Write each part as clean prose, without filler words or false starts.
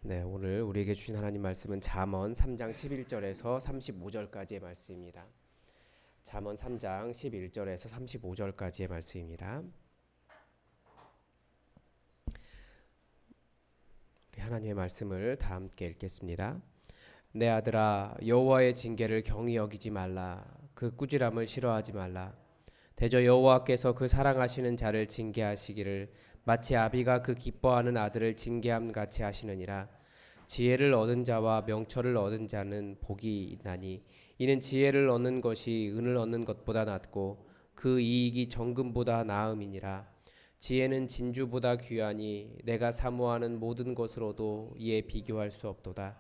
네, 오늘 우리에게 주신 하나님 말씀은 잠언 3장 11절에서 35절까지의 말씀입니다. 잠언 3장 11절에서 35절까지의 말씀입니다. 우리 하나님의 말씀을 다 함께 읽겠습니다. 내 아들아, 여호와의 징계를 경히 여기지 말라. 그 꾸지람을 싫어하지 말라. 대저 여호와께서 그 사랑하시는 자를 징계하시기를 마치 아비가 그 기뻐하는 아들을 징계함 같이 하시느니라. 지혜를 얻은 자와 명철을 얻은 자는 복이 있나니 이는 지혜를 얻는 것이 은을 얻는 것보다 낫고 그 이익이 정금보다 나음이니라. 지혜는 진주보다 귀하니 내가 사모하는 모든 것으로도 이에 비교할 수 없도다.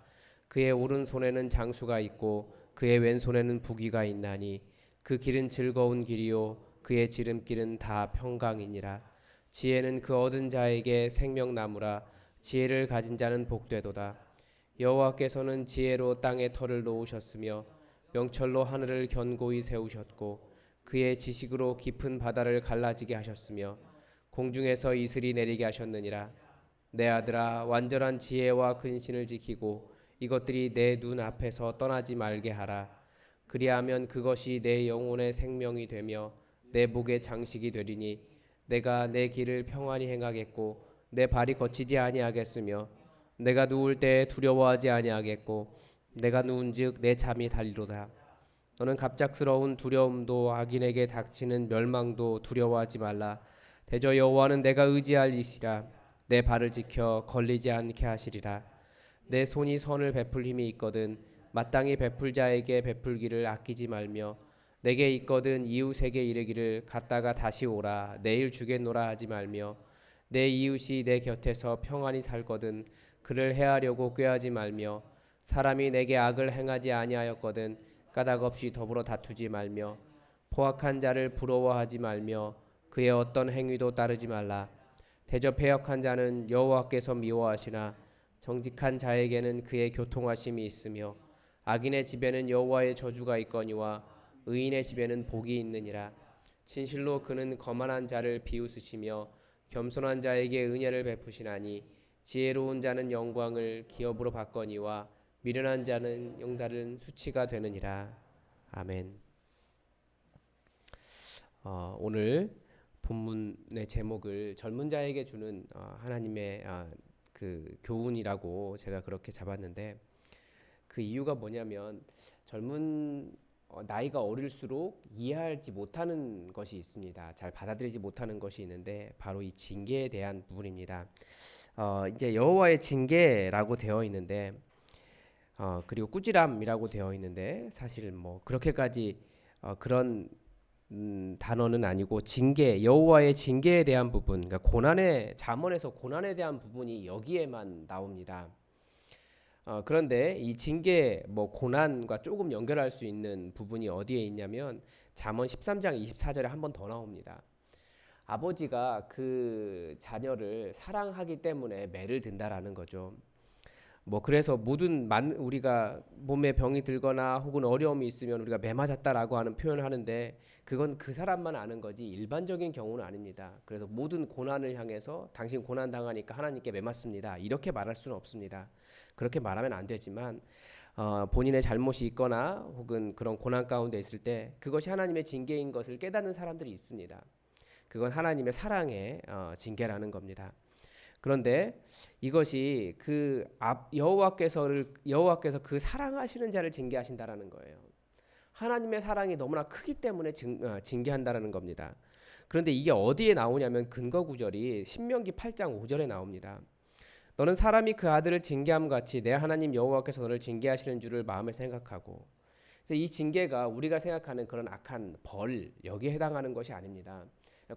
그의 오른손에는 장수가 있고 그의 왼손에는 부귀가 있나니 그 길은 즐거운 길이요 그의 지름길은 다 평강이니라. 지혜는 그 얻은 자에게 생명나무라. 지혜를 가진 자는 복되도다. 여호와께서는 지혜로 땅에 터를 놓으셨으며 명철로 하늘을 견고히 세우셨고 그의 지식으로 깊은 바다를 갈라지게 하셨으며 공중에서 이슬이 내리게 하셨느니라. 내 아들아, 완전한 지혜와 근신을 지키고 이것들이 내 눈 앞에서 떠나지 말게 하라. 그리하면 그것이 내 영혼의 생명이 되며 내 목의 장식이 되리니 내가 내 길을 평안히 행하겠고 내 발이 거치지 아니하겠으며 내가 누울 때 두려워하지 아니하겠고 내가 누운즉 내 잠이 달리로다. 너는 갑작스러운 두려움도 악인에게 닥치는 멸망도 두려워하지 말라. 대저 여호와는 내가 의지할 이시라. 내 발을 지켜 걸리지 않게 하시리라. 내 손이 선을 베풀 힘이 있거든 마땅히 베풀 자에게 베풀기를 아끼지 말며 내게 있거든 이웃에게 이르기를 갔다가 다시 오라 내일 주겠노라 하지 말며 내 이웃이 내 곁에서 평안히 살거든 그를 해하려고 꾀하지 말며 사람이 내게 악을 행하지 아니하였거든 까닭없이 더불어 다투지 말며 포악한 자를 부러워하지 말며 그의 어떤 행위도 따르지 말라. 대저 패역한 자는 여호와께서 미워하시나 정직한 자에게는 그의 교통하심이 있으며 악인의 집에는 여호와의 저주가 있거니와 의인의 집에는 복이 있느니라. 진실로 그는 거만한 자를 비웃으시며 겸손한 자에게 은혜를 베푸시나니 지혜로운 자는 영광을 기업으로 받거니와 미련한 자는 영달은 수치가 되느니라. 아멘. 오늘 본문의 제목을 젊은 자에게 주는 하나님의 그 교훈이라고 제가 그렇게 잡았는데 그 이유가 뭐냐면 젊은 나이가 어릴수록 이해하지 못하는 것이 있습니다. 잘 받아들이지 못하는 것이 있는데 바로 이 징계에 대한 부분입니다. 이제 여호와의 징계라고 되어 있는데 그리고 꾸지람이라고 되어 있는데 사실 뭐 그렇게까지 그런 단어는 아니고 징계, 여호와의 징계에 대한 부분, 그러니까 고난의 잠언에서 고난에 대한 부분이 여기에만 나옵니다. 그런데 이 징계, 뭐 고난과 조금 연결할 수 있는 부분이 어디에 있냐면 잠언 13장 24절에 한 번 더 나옵니다. 아버지가 그 자녀를 사랑하기 때문에 매를 든다라는 거죠. 뭐 그래서 모든 우리가 몸에 병이 들거나 혹은 어려움이 있으면 우리가 매 맞았다라고 하는 표현을 하는데 그건 그 사람만 아는 거지 일반적인 경우는 아닙니다. 그래서 모든 고난을 향해서 당신 고난 당하니까 하나님께 매 맞습니다. 이렇게 말할 수는 없습니다. 그렇게 말하면 안 되지만 본인의 잘못이 있거나 혹은 그런 고난 가운데 있을 때 그것이 하나님의 징계인 것을 깨닫는 사람들이 있습니다. 그건 하나님의 사랑의 징계라는 겁니다. 그런데 이것이 여호와께서 그 사랑하시는 자를 징계하신다라는 거예요. 하나님의 사랑이 너무나 크기 때문에 징계한다라는 겁니다. 그런데 이게 어디에 나오냐면 근거 구절이 신명기 8장 5절에 나옵니다. 너는 사람이 그 아들을 징계함 같이 내 하나님 여호와께서 너를 징계하시는 줄을 마음에 생각하고. 그래서 이 징계가 우리가 생각하는 그런 악한 벌 여기에 해당하는 것이 아닙니다.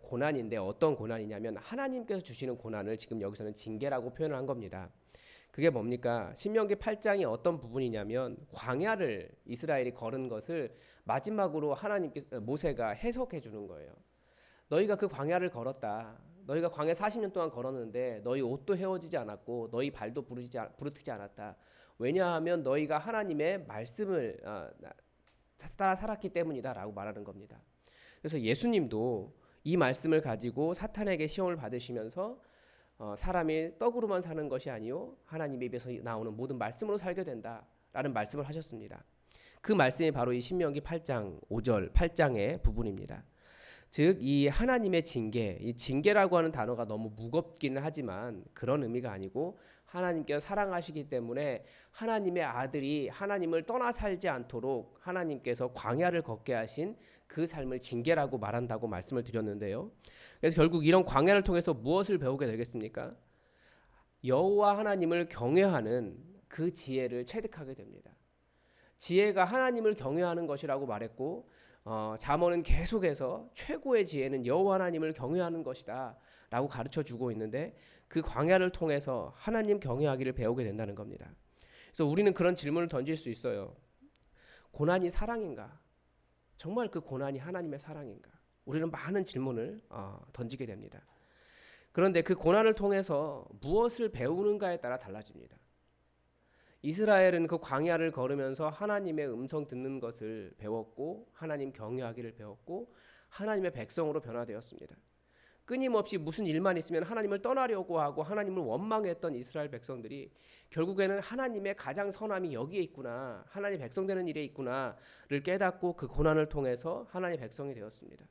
고난인데 어떤 고난이냐면 하나님께서 주시는 고난을 지금 여기서는 징계라고 표현을 한 겁니다. 그게 뭡니까? 신명기 8장이 어떤 부분이냐면 광야를 이스라엘이 걸은 것을 마지막으로 모세가 해석해 주는 거예요. 너희가 그 광야를 걸었다. 너희가 광야 40년 동안 걸었는데 너희 옷도 헤어지지 않았고 너희 발도 부르트지 않았다. 왜냐하면 너희가 하나님의 말씀을 따라 살았기 때문이다라고 말하는 겁니다. 그래서 예수님도 이 말씀을 가지고 사탄에게 시험을 받으시면서 사람이 떡으로만 사는 것이 아니요 하나님의 입에서 나오는 모든 말씀으로 살게 된다라는 말씀을 하셨습니다. 그 말씀이 바로 이 신명기 8장 5절 8장의 부분입니다. 즉 이 하나님의 징계, 이 징계라고 하는 단어가 너무 무겁기는 하지만 그런 의미가 아니고 하나님께서 사랑하시기 때문에 하나님의 아들이 하나님을 떠나 살지 않도록 하나님께서 광야를 걷게 하신 그 삶을 징계라고 말한다고 말씀을 드렸는데요. 그래서 결국 이런 광야를 통해서 무엇을 배우게 되겠습니까? 여호와 하나님을 경외하는 그 지혜를 체득하게 됩니다. 지혜가 하나님을 경외하는 것이라고 말했고 잠언은 계속해서 최고의 지혜는 여호와 하나님을 경외하는 것이다 라고 가르쳐 주고 있는데 그 광야를 통해서 하나님 경외하기를 배우게 된다는 겁니다. 그래서 우리는 그런 질문을 던질 수 있어요. 고난이 사랑인가? 정말 그 고난이 하나님의 사랑인가? 우리는 많은 질문을 던지게 됩니다. 그런데 그 고난을 통해서 무엇을 배우는가에 따라 달라집니다. 이스라엘은 그 광야를 걸으면서 하나님의 음성 듣는 것을 배웠고 하나님 경외하기를 배웠고 하나님의 백성으로 변화되었습니다. 끊임없이 무슨 일만 있으면 하나님을 떠나려고 하고 하나님을 원망했던 이스라엘 백성들이 결국에는 하나님의 가장 선함이 여기에 있구나, 하나님의 백성 되는 일에 있구나를 깨닫고 그 고난을 통해서 하나님의 백성이 되었습니다.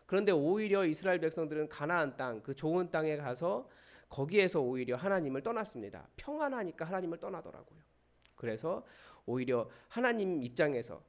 그런데 오히려 이스라엘 백성들은 가나안 땅, 그 좋은 땅에 가서 거기에서 오히려 하나님을 떠났습니다. 평안하니까 하나님을 떠나더라고요. 그래서 오히려 하나님 입장에서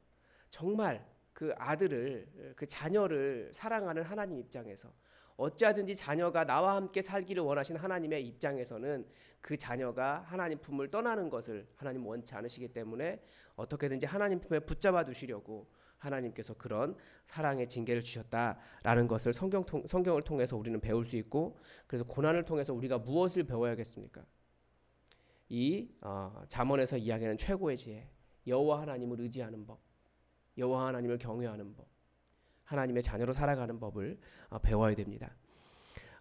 정말 그 아들을, 그 자녀를 사랑하는 하나님 입장에서 어찌하든지 자녀가 나와 함께 살기를 원하신 하나님의 입장에서는 그 자녀가 하나님 품을 떠나는 것을 하나님 원치 않으시기 때문에 어떻게든지 하나님 품에 붙잡아 두시려고 하나님께서 그런 사랑의 징계를 주셨다라는 것을 성경을 통해서 우리는 배울 수 있고, 그래서 고난을 통해서 우리가 무엇을 배워야겠습니까? 이 잠언에서 이야기하는 최고의 지혜, 여호와 하나님을 의지하는 법, 여호와 하나님을 경외하는 법, 하나님의 자녀로 살아가는 법을 배워야 됩니다.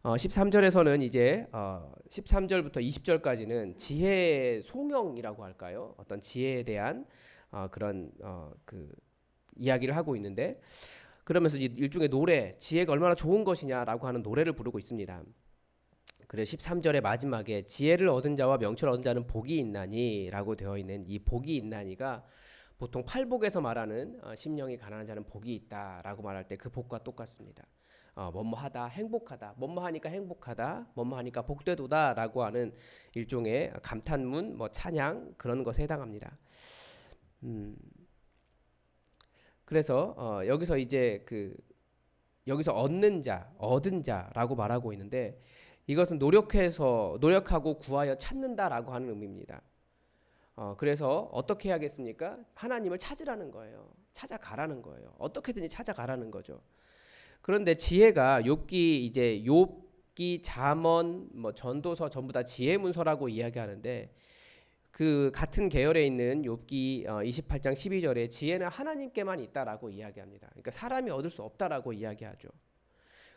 13절에서는 이제 13절부터 20절까지는 지혜의 송영이라고 할까요? 어떤 지혜에 대한 그런 그 이야기를 하고 있는데, 그러면서 일종의 노래, 지혜가 얼마나 좋은 것이냐라고 하는 노래를 부르고 있습니다. 그래서 13절의 마지막에 지혜를 얻은 자와 명철을 얻은 자는 복이 있나니라고 되어 있는 이 복이 있나니가 보통 팔복에서 말하는 심령이 가난한 자는 복이 있다라고 말할 때 그 복과 똑같습니다. 뭐뭐하다, 행복하다, 뭐뭐하니까 행복하다, 뭐뭐하니까 복되도다라고 하는 일종의 감탄문, 뭐 찬양 그런 것에 해당합니다. 그래서 여기서 이제 여기서 얻는 자, 얻은 자라고 말하고 있는데 이것은 노력하고 구하여 찾는다라고 하는 의미입니다. 그래서 어떻게 해야겠습니까? 하나님을 찾으라는 거예요. 찾아가라는 거예요. 어떻게든지 찾아가라는 거죠. 그런데 지혜가 욥기, 잠언, 뭐 전도서 전부 다 지혜 문서라고 이야기하는데 그 같은 계열에 있는 욥기 28장 12절에 지혜는 하나님께만 있다라고 이야기합니다. 그러니까 사람이 얻을 수 없다라고 이야기하죠.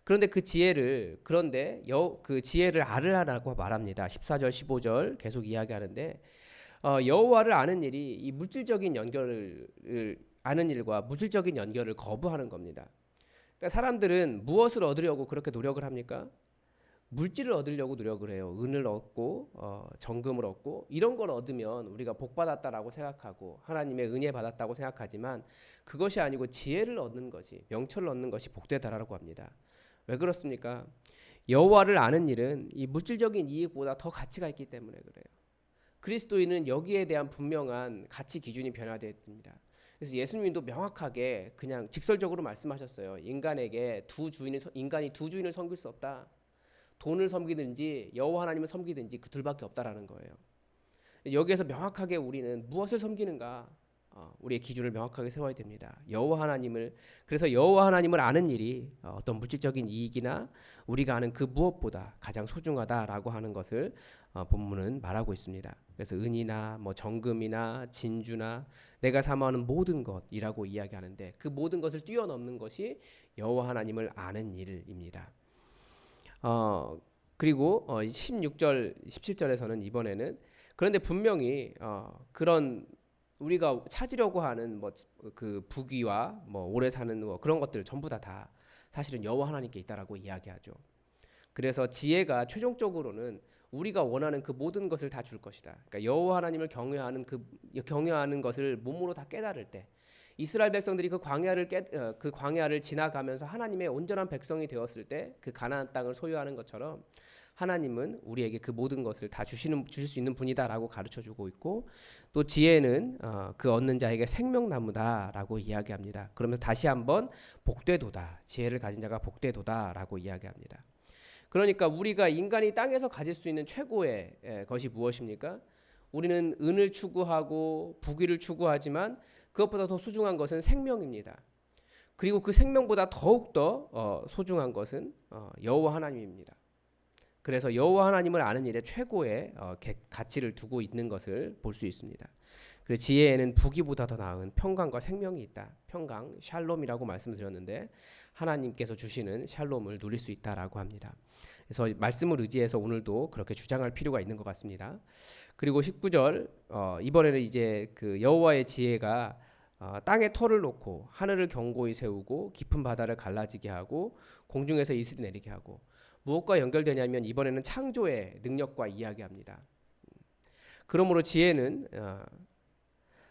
그런데 그 지혜를 알으라고 말합니다. 14절 15절 계속 이야기하는데 여호와를 아는 일이 이 물질적인 연결을 아는 일과 물질적인 연결을 거부하는 겁니다. 그러니까 사람들은 무엇을 얻으려고 그렇게 노력을 합니까? 물질을 얻으려고 노력을 해요. 은을 얻고 정금을 얻고 이런 걸 얻으면 우리가 복 받았다라고 생각하고 하나님의 은혜 받았다고 생각하지만 그것이 아니고 지혜를 얻는 것이, 명철을 얻는 것이 복되다라고 합니다. 왜 그렇습니까? 여호와를 아는 일은 이 물질적인 이익보다 더 가치가 있기 때문에 그래요. 그리스도인은 여기에 대한 분명한 가치 기준이 변화됩니다. 그래서 예수님도 명확하게 그냥 직설적으로 말씀하셨어요. 인간이 두 주인을 섬길 수 없다. 돈을 섬기든지 여호와 하나님을 섬기든지 그 둘밖에 없다라는 거예요. 여기에서 명확하게 우리는 무엇을 섬기는가, 우리의 기준을 명확하게 세워야 됩니다. 그래서 여호와 하나님을 아는 일이 어떤 물질적인 이익이나 우리가 아는 그 무엇보다 가장 소중하다라고 하는 것을 본문은 말하고 있습니다. 그래서 은이나 뭐 정금이나 진주나 내가 사모하는 모든 것이라고 이야기하는데 그 모든 것을 뛰어넘는 것이 여호와 하나님을 아는 일입니다. 그리고 16절, 17절에서는 이번에는 그런데 분명히 그런 우리가 찾으려고 하는 뭐 그 부귀와 뭐 오래 사는 뭐 그런 것들 전부 다 사실은 여호와 하나님께 있다라고 이야기하죠. 그래서 지혜가 최종적으로는 우리가 원하는 그 모든 것을 다 줄 것이다. 그러니까 여호와 하나님을 경외하는 것을 몸으로 다 깨달을 때 이스라엘 백성들이 그 광야를 지나가면서 하나님의 온전한 백성이 되었을 때 그 가나안 땅을 소유하는 것처럼 하나님은 우리에게 그 모든 것을 다 주실 수 있는 분이다라고 가르쳐 주고 있고 또 지혜는 그 얻는 자에게 생명나무다라고 이야기합니다. 그러면서 다시 한번 복되도다. 지혜를 가진 자가 복되도다라고 이야기합니다. 그러니까 우리가 인간이 땅에서 가질 수 있는 최고의 것이 무엇입니까? 우리는 은을 추구하고 부귀를 추구하지만 그것보다 더 소중한 것은 생명입니다. 그리고 그 생명보다 더욱더 소중한 것은 여호와 하나님입니다. 그래서 여호와 하나님을 아는 일에 최고의 가치를 두고 있는 것을 볼 수 있습니다. 그래서 지혜에는 부귀보다 더 나은 평강과 생명이 있다. 평강, 샬롬이라고 말씀드렸는데 하나님께서 주시는 샬롬을 누릴 수 있다라고 합니다. 그래서 말씀을 의지해서 오늘도 그렇게 주장할 필요가 있는 것 같습니다. 그리고 19절 이번에는 이제 그 여호와의 지혜가 땅에 터를 놓고 하늘을 견고히 세우고 깊은 바다를 갈라지게 하고 공중에서 이슬이 내리게 하고 무엇과 연결되냐면 이번에는 창조의 능력과 이야기합니다. 그러므로 지혜는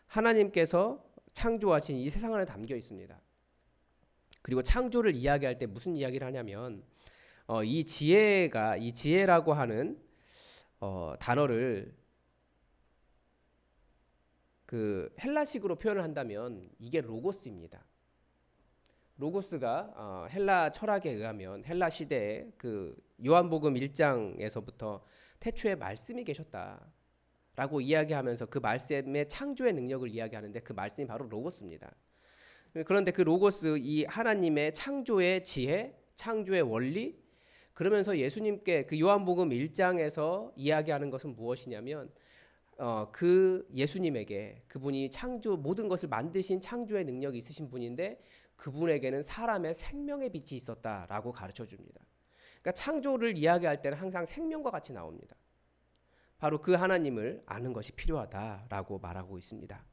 하나님께서 창조하신 이 세상 안에 담겨 있습니다. 그리고 창조를 이야기할 때 무슨 이야기를 하냐면 이 지혜라고 하는 단어를 그 헬라식으로 표현을 한다면 이게 로고스입니다. 로고스가 헬라 철학에 의하면 헬라 시대에 그 요한복음 1장에서부터 태초에 말씀이 계셨다라고 이야기하면서 그 말씀의 창조의 능력을 이야기하는데 그 말씀이 바로 로고스입니다. 그런데 그 로고스 이 하나님의 창조의 지혜, 창조의 원리 그러면서 예수님께 그 요한복음 1장에서 이야기하는 것은 무엇이냐면 그 예수님에게 그분이 모든 것을 만드신 창조의 능력이 있으신 분인데 그분에게는 사람의 생명의 빛이 있었다라고 가르쳐 줍니다. 그러니까 창조를 이야기할 때는 항상 생명과 같이 나옵니다. 바로 그 하나님을 아는 것이 필요하다라고 말하고 있습니다.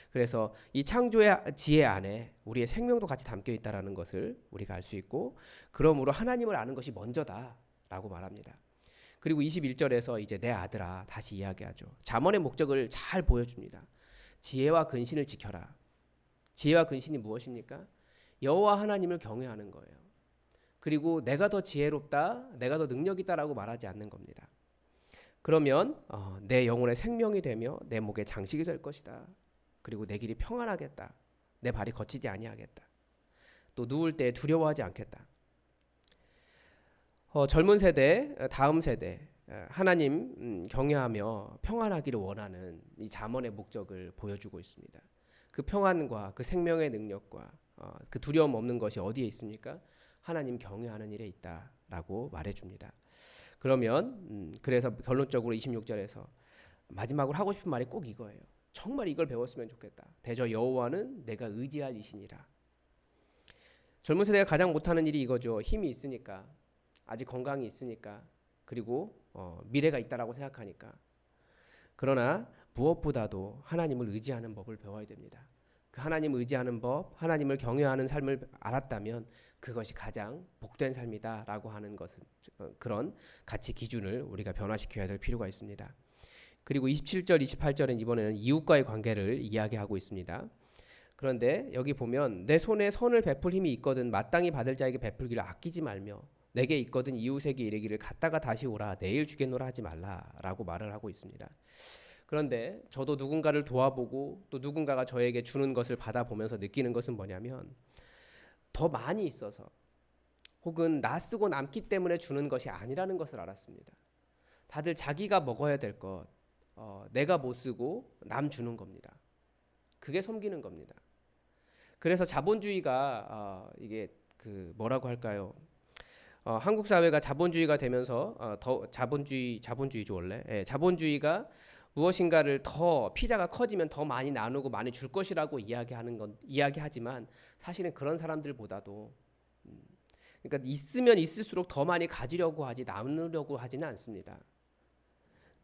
그래서 이 창조의 지혜 안에 우리의 생명도 같이 담겨 있다라는 것을 우리가 알 수 있고 그러므로 하나님을 아는 것이 먼저다라고 말합니다. 그리고 21절에서 이제 내 아들아 다시 이야기하죠. 잠언의 목적을 잘 보여줍니다. 지혜와 근신을 지켜라. 지혜와 근신이 무엇입니까? 여호와 하나님을 경외하는 거예요. 그리고 내가 더 지혜롭다, 내가 더 능력 있다라고 말하지 않는 겁니다. 그러면 내 영혼의 생명이 되며 내 목의 장식이 될 것이다. 그리고 내 길이 평안하겠다. 내 발이 거치지 아니하겠다. 또 누울 때 두려워하지 않겠다. 젊은 세대, 다음 세대 하나님 경외하며 평안하기를 원하는 이 잠언의 목적을 보여주고 있습니다. 그 평안과 그 생명의 능력과 그 두려움 없는 것이 어디에 있습니까? 하나님 경외하는 일에 있다라고 말해줍니다. 그러면 그래서 결론적으로 26절에서 마지막으로 하고 싶은 말이 꼭 이거예요. 정말 이걸 배웠으면 좋겠다. 대저 여호와는 내가 의지할 이시니라. 젊은 세대가 가장 못하는 일이 이거죠. 힘이 있으니까, 아직 건강이 있으니까, 그리고 미래가 있다라고 생각하니까. 그러나 무엇보다도 하나님을 의지하는 법을 배워야 됩니다. 그 하나님을 의지하는 법, 하나님을 경외하는 삶을 알았다면 그것이 가장 복된 삶이다라고 하는 것은 그런 가치 기준을 우리가 변화시켜야 될 필요가 있습니다. 그리고 27절, 28절은 이번에는 이웃과의 관계를 이야기하고 있습니다. 그런데 여기 보면 내 손에 선을 베풀 힘이 있거든 마땅히 받을 자에게 베풀기를 아끼지 말며 내게 있거든 이웃에게 이르기를 갔다가 다시 오라 내일 주겠노라 하지 말라라고 말을 하고 있습니다. 그런데 저도 누군가를 도와보고 또 누군가가 저에게 주는 것을 받아보면서 느끼는 것은 뭐냐면 더 많이 있어서 혹은 나 쓰고 남기 때문에 주는 것이 아니라는 것을 알았습니다. 다들 자기가 먹어야 될 것, 내가 못 쓰고 남 주는 겁니다. 그게 섬기는 겁니다. 그래서 자본주의가 이게 그 뭐라고 할까요? 한국 사회가 자본주의가 되면서 더 자본주의죠 원래. 자본주의가 무엇인가를 더 피자가 커지면 더 많이 나누고 많이 줄 것이라고 이야기하지만 사실은 그런 사람들보다도 그러니까 있으면 있을수록 더 많이 가지려고 하지 나누려고 하지는 않습니다.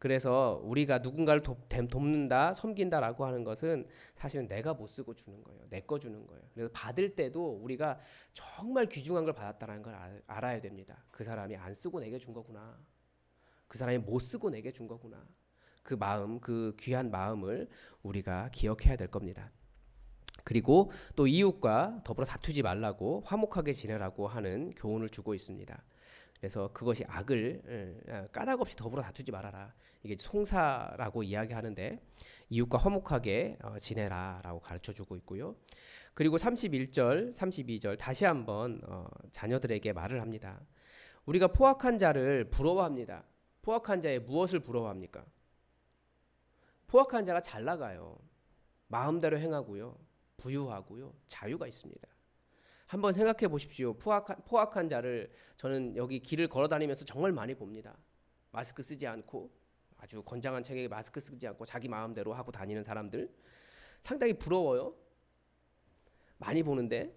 그래서 우리가 누군가를 돕는다, 섬긴다라고 하는 것은 사실은 내가 못 쓰고 주는 거예요. 내 거 주는 거예요. 그래서 받을 때도 우리가 정말 귀중한 걸 받았다는 걸 알아야 됩니다. 그 사람이 안 쓰고 내게 준 거구나. 그 사람이 못 쓰고 내게 준 거구나. 그 마음, 그 귀한 마음을 우리가 기억해야 될 겁니다. 그리고 또 이웃과 더불어 다투지 말라고 화목하게 지내라고 하는 교훈을 주고 있습니다. 그래서 그것이 악을 까닭없이 더불어 다투지 말아라. 이게 송사라고 이야기하는데 이웃과 화목하게 지내라라고 가르쳐주고 있고요. 그리고 31절, 32절 다시 한번 자녀들에게 말을 합니다. 우리가 포악한 자를 부러워합니다. 포악한 자의 무엇을 부러워합니까? 포악한 자가 잘 나가요. 마음대로 행하고요. 부유하고요. 자유가 있습니다. 한번 생각해 보십시오. 포악한 자를 저는 여기 길을 걸어 다니면서 정말 많이 봅니다. 마스크 쓰지 않고 아주 건장한 체격에 마스크 쓰지 않고 자기 마음대로 하고 다니는 사람들 상당히 부러워요. 많이 보는데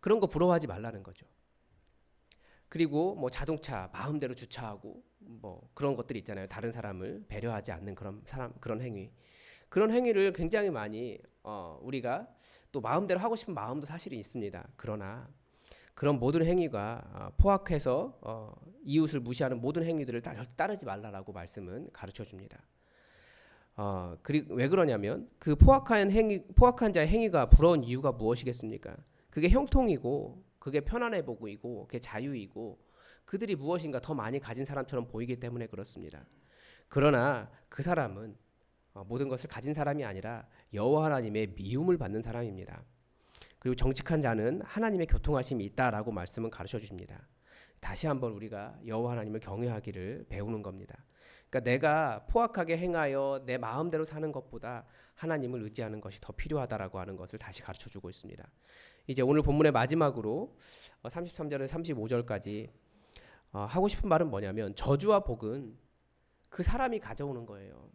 그런 거 부러워하지 말라는 거죠. 그리고 뭐 자동차 마음대로 주차하고 뭐 그런 것들이 있잖아요. 다른 사람을 배려하지 않는 그런 행위. 그런 행위를 굉장히 많이 우리가 또 마음대로 하고 싶은 마음도 사실은 있습니다. 그러나 그런 모든 행위가 포악해서 이웃을 무시하는 모든 행위들을 따르지 말라라고 말씀은 가르쳐 줍니다. 그리고 왜 그러냐면 그 포악한 자의 행위가 부러운 이유가 무엇이겠습니까? 그게 형통이고 그게 편안해 보이고 그게 자유이고 그들이 무엇인가 더 많이 가진 사람처럼 보이기 때문에 그렇습니다. 그러나 그 사람은 모든 것을 가진 사람이 아니라 여호와 하나님의 미움을 받는 사람입니다. 그리고 정직한 자는 하나님의 교통하심이 있다라고 말씀은 가르쳐 주십니다. 다시 한번 우리가 여호와 하나님을 경외하기를 배우는 겁니다. 그러니까 내가 포악하게 행하여 내 마음대로 사는 것보다 하나님을 의지하는 것이 더 필요하다라고 하는 것을 다시 가르쳐 주고 있습니다. 이제 오늘 본문의 마지막으로 33절에서 35절까지 하고 싶은 말은 뭐냐면 저주와 복은 그 사람이 가져오는 거예요.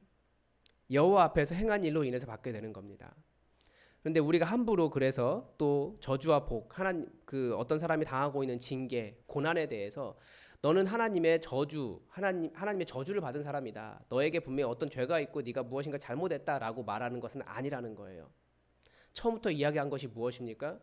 여호와 앞에서 행한 일로 인해서 받게 되는 겁니다. 그런데 우리가 함부로 그래서 또 저주와 복, 하나님 그 어떤 사람이 당하고 있는 징계, 고난에 대해서 너는 하나님의 하나님의 저주를 받은 사람이다. 너에게 분명히 어떤 죄가 있고 네가 무엇인가 잘못했다라고 말하는 것은 아니라는 거예요. 처음부터 이야기한 것이 무엇입니까?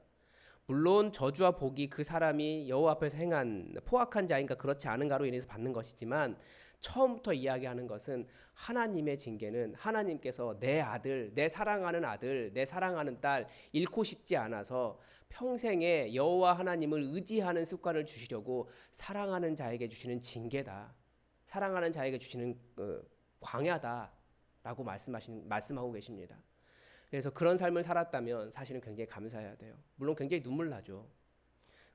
물론 저주와 복이 그 사람이 여호와 앞에서 행한 포악한 자인가 그렇지 않은가로 인해서 받는 것이지만 처음부터 이야기하는 것은 하나님의 징계는 하나님께서 내 아들, 내 사랑하는 아들, 내 사랑하는 딸 잃고 싶지 않아서 평생에 여호와 하나님을 의지하는 습관을 주시려고 사랑하는 자에게 주시는 징계다. 사랑하는 자에게 주시는 광야다라고 말씀하고 계십니다. 그래서 그런 삶을 살았다면 사실은 굉장히 감사해야 돼요. 물론 굉장히 눈물 나죠.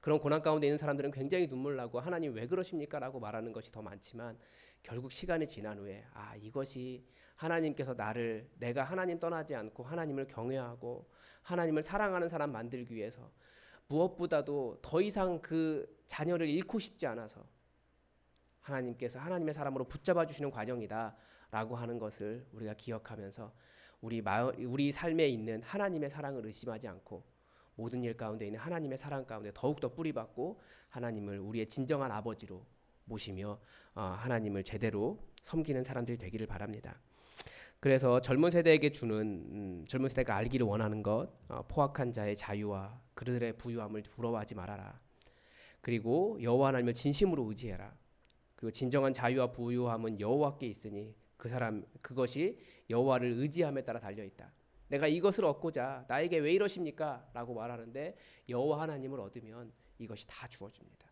그런 고난 가운데 있는 사람들은 굉장히 눈물 나고 하나님 왜 그러십니까? 라고 말하는 것이 더 많지만 결국 시간이 지난 후에 이것이 하나님께서 내가 하나님 떠나지 않고 하나님을 경외하고 하나님을 사랑하는 사람 만들기 위해서 무엇보다도 더 이상 그 자녀를 잃고 싶지 않아서 하나님께서 하나님의 사람으로 붙잡아 주시는 과정이다라고 하는 것을 우리가 기억하면서 우리 삶에 있는 하나님의 사랑을 의심하지 않고 모든 일 가운데 있는 하나님의 사랑 가운데 더욱더 뿌리박고 하나님을 우리의 진정한 아버지로 모시며 하나님을 제대로 섬기는 사람들이 되기를 바랍니다. 그래서 젊은 세대가 알기를 원하는 것, 포악한 자의 자유와 그들의 부유함을 부러워하지 말아라. 그리고 여호와 하나님을 진심으로 의지해라. 그리고 진정한 자유와 부유함은 여호와께 있으니 그것이 여호와를 의지함에 따라 달려 있다. 내가 이것을 얻고자 나에게 왜 이러십니까? 라고 말하는데 여호와 하나님을 얻으면 이것이 다 주어집니다.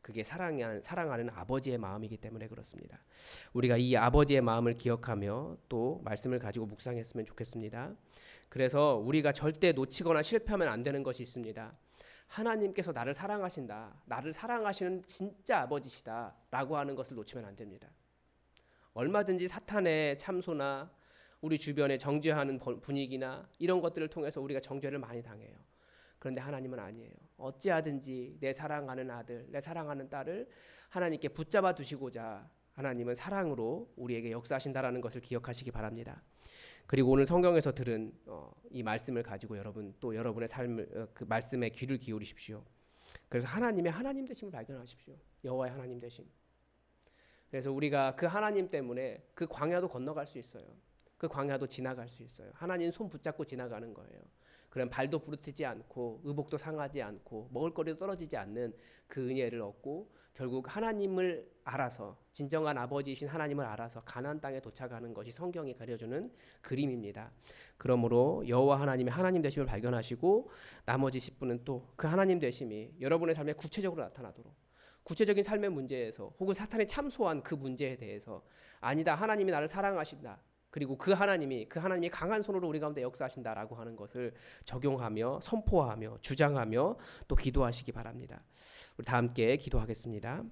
그게 사랑하는 아버지의 마음이기 때문에 그렇습니다. 우리가 이 아버지의 마음을 기억하며 또 말씀을 가지고 묵상했으면 좋겠습니다. 그래서 우리가 절대 놓치거나 실패하면 안 되는 것이 있습니다. 하나님께서 나를 사랑하신다. 나를 사랑하시는 진짜 아버지시다. 라고 하는 것을 놓치면 안 됩니다. 얼마든지 사탄의 참소나 우리 주변에 정죄하는 분위기나 이런 것들을 통해서 우리가 정죄를 많이 당해요. 그런데 하나님은 아니에요. 어찌하든지 내 사랑하는 아들, 내 사랑하는 딸을 하나님께 붙잡아 두시고자 하나님은 사랑으로 우리에게 역사하신다라는 것을 기억하시기 바랍니다. 그리고 오늘 성경에서 들은 이 말씀을 가지고 여러분의 삶을 그 말씀에 귀를 기울이십시오. 그래서 하나님의 하나님 되심을 발견하십시오. 여호와의 하나님 되심. 그래서 우리가 그 하나님 때문에 그 광야도 건너갈 수 있어요. 그 광야도 지나갈 수 있어요. 하나님 손 붙잡고 지나가는 거예요. 그럼 발도 부르트지 않고 의복도 상하지 않고 먹을거리도 떨어지지 않는 그 은혜를 얻고 결국 하나님을 알아서 진정한 아버지이신 하나님을 알아서 가나안 땅에 도착하는 것이 성경이 그려주는 그림입니다. 그러므로 여호와 하나님의 하나님 되심을 발견하시고 나머지 10분은 또 그 하나님 되심이 여러분의 삶에 구체적으로 나타나도록 구체적인 삶의 문제에서 혹은 사탄이 참소한 그 문제에 대해서 아니다 하나님이 나를 사랑하신다 그리고 그 하나님이 강한 손으로 우리 가운데 역사하신다라고 하는 것을 적용하며 선포하며 주장하며 또 기도하시기 바랍니다. 우리 다 함께 기도하겠습니다.